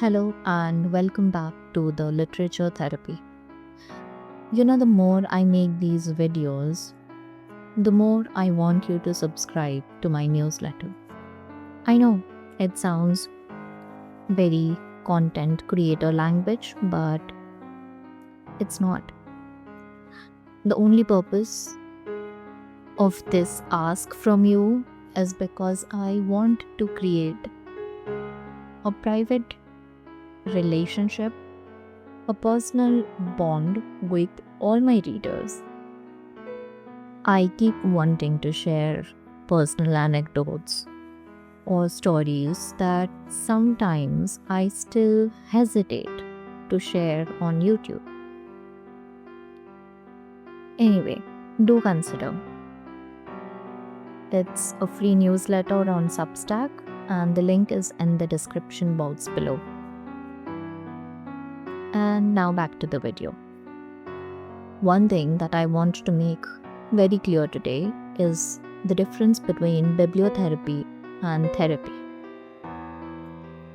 Hello and welcome back to the literature therapy. The more I make these videos, the more I want you to subscribe to my newsletter. I know it sounds very content creator language, but it's not. The only purpose of this ask from you is because I want to create a private relationship, a personal bond with all my readers. I keep wanting to share personal anecdotes or stories that sometimes I still hesitate to share on YouTube. Anyway, do consider. It's a free newsletter on Substack, and the link is in the description box below. And now back to the video. One thing that I want to make very clear today is the difference between bibliotherapy and therapy.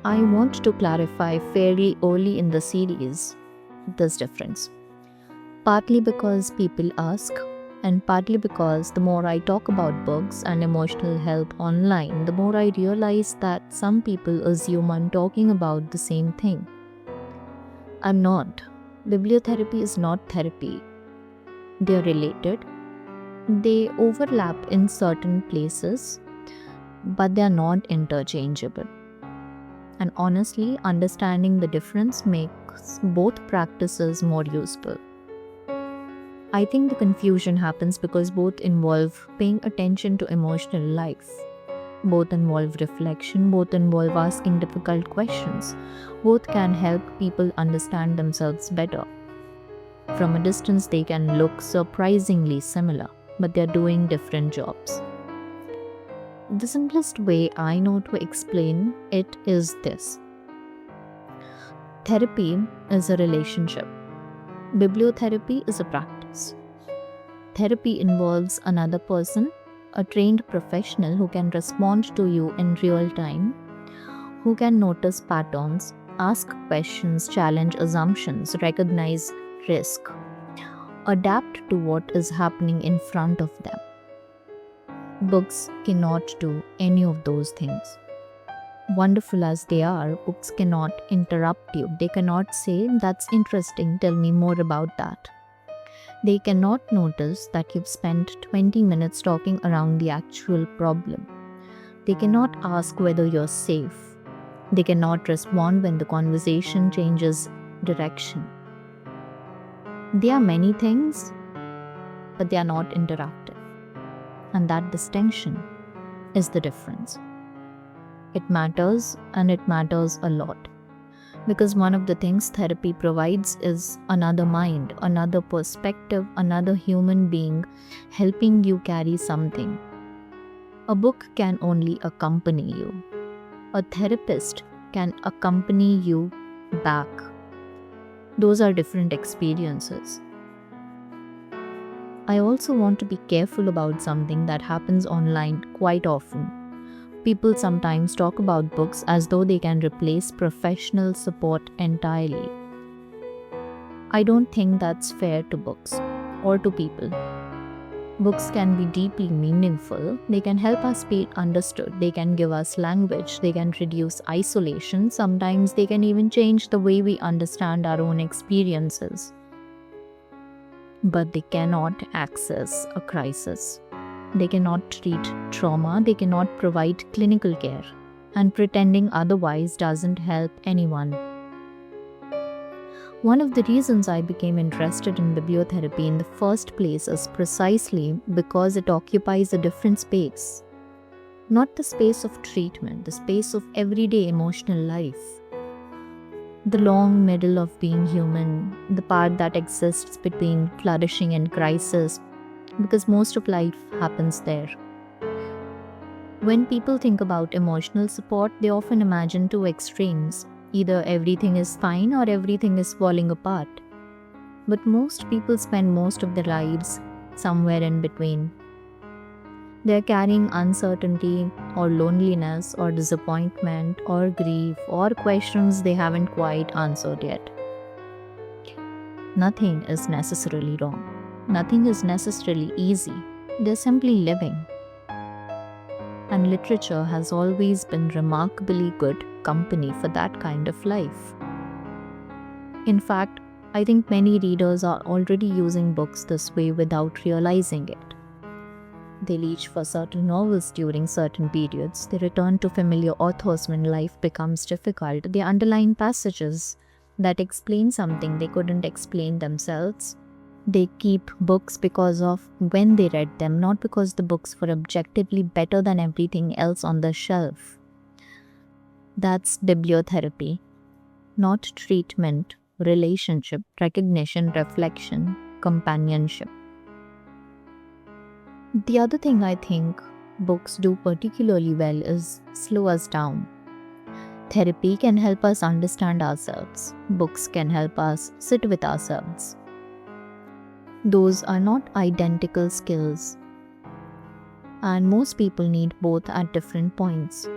I want to clarify fairly early in the series this difference. Partly because people ask, and partly because the more I talk about books and emotional help online, the more I realize that some people assume I'm talking about the same thing. I'm not. Bibliotherapy is not therapy. They're related. They overlap in certain places, but they're not interchangeable. And honestly, understanding the difference makes both practices more useful. I think the confusion happens because both involve paying attention to emotional life. Both involve reflection, both involve asking difficult questions. Both can help people understand themselves better. From a distance, they can look surprisingly similar, but they're doing different jobs. The simplest way I know to explain it is this. Therapy is a relationship. Bibliotherapy is a practice. Therapy involves another person, a trained professional who can respond to you in real time, who can notice patterns, ask questions, challenge assumptions, recognize risk, adapt to what is happening in front of them. Books cannot do any of those things. Wonderful as they are, books cannot interrupt you. They cannot say, "That's interesting, tell me more about that." They cannot notice that you've spent 20 minutes talking around the actual problem. They cannot ask whether you're safe. They cannot respond when the conversation changes direction. They are many things, but they are not interactive. And that distinction is the difference. It matters, and it matters a lot. Because one of the things therapy provides is another mind, another perspective, another human being helping you carry something. A book can only accompany you. A therapist can accompany you back. Those are different experiences. I also want to be careful about something that happens online quite often. People sometimes talk about books as though they can replace professional support entirely. I don't think that's fair to books or to people. Books can be deeply meaningful. They can help us feel understood. They can give us language. They can reduce isolation. Sometimes they can even change the way we understand our own experiences. But they cannot access a crisis. They cannot treat trauma, they cannot provide clinical care, and pretending otherwise doesn't help anyone. One of the reasons I became interested in bibliotherapy in the first place is precisely because it occupies a different space. Not the space of treatment, the space of everyday emotional life. The long middle of being human, the part that exists between flourishing and crisis, because most of life happens there. When people think about emotional support, they often imagine two extremes. Either everything is fine or everything is falling apart. But most people spend most of their lives somewhere in between. They're carrying uncertainty or loneliness or disappointment or grief or questions they haven't quite answered yet. Nothing is necessarily wrong. Nothing is necessarily easy. They're simply living. And literature has always been remarkably good company for that kind of life. In fact, I think many readers are already using books this way without realizing it. They reach for certain novels during certain periods. They return to familiar authors when life becomes difficult. They underline passages that explain something they couldn't explain themselves. They keep books because of when they read them, not because the books were objectively better than everything else on the shelf. That's bibliotherapy, not treatment, relationship, recognition, reflection, companionship. The other thing I think books do particularly well is slow us down. Therapy can help us understand ourselves. Books can help us sit with ourselves. Those are not identical skills, and most people need both at different points.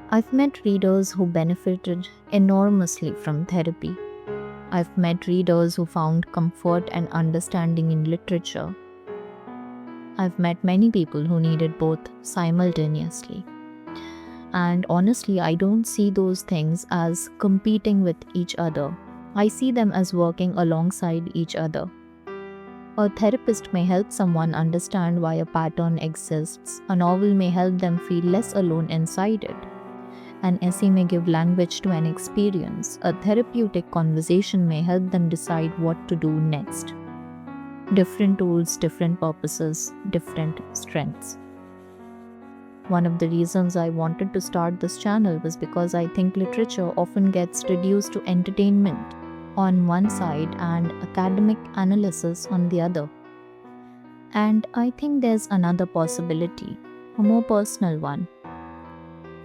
I've met readers who benefited enormously from therapy. I've met readers who found comfort and understanding in literature. I've met many people who needed both simultaneously. And honestly, I don't see those things as competing with each other. I see them as working alongside each other. A therapist may help someone understand why a pattern exists. A novel may help them feel less alone inside it. An essay may give language to an experience. A therapeutic conversation may help them decide what to do next. Different tools, different purposes, different strengths. One of the reasons I wanted to start this channel was because I think literature often gets reduced to entertainment on one side and academic analysis on the other. And I think there's another possibility, a more personal one.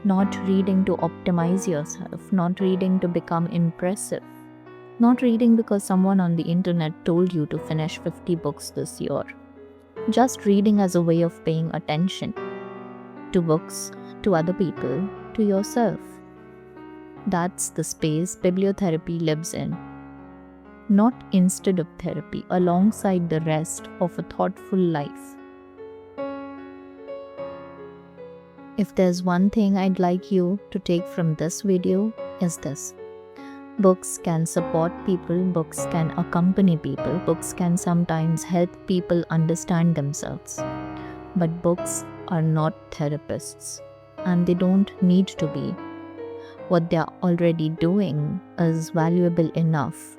Not reading to optimize yourself, not reading to become impressive, not reading because someone on the internet told you to finish 50 books this year. Just reading as a way of paying attention to books, to other people, to yourself. That's the space bibliotherapy lives in. Not instead of therapy, alongside the rest of a thoughtful life. If there's one thing I'd like you to take from this video, is this. Books can support people, books can accompany people, books can sometimes help people understand themselves. But books are not therapists, and they don't need to be. What they're already doing is valuable enough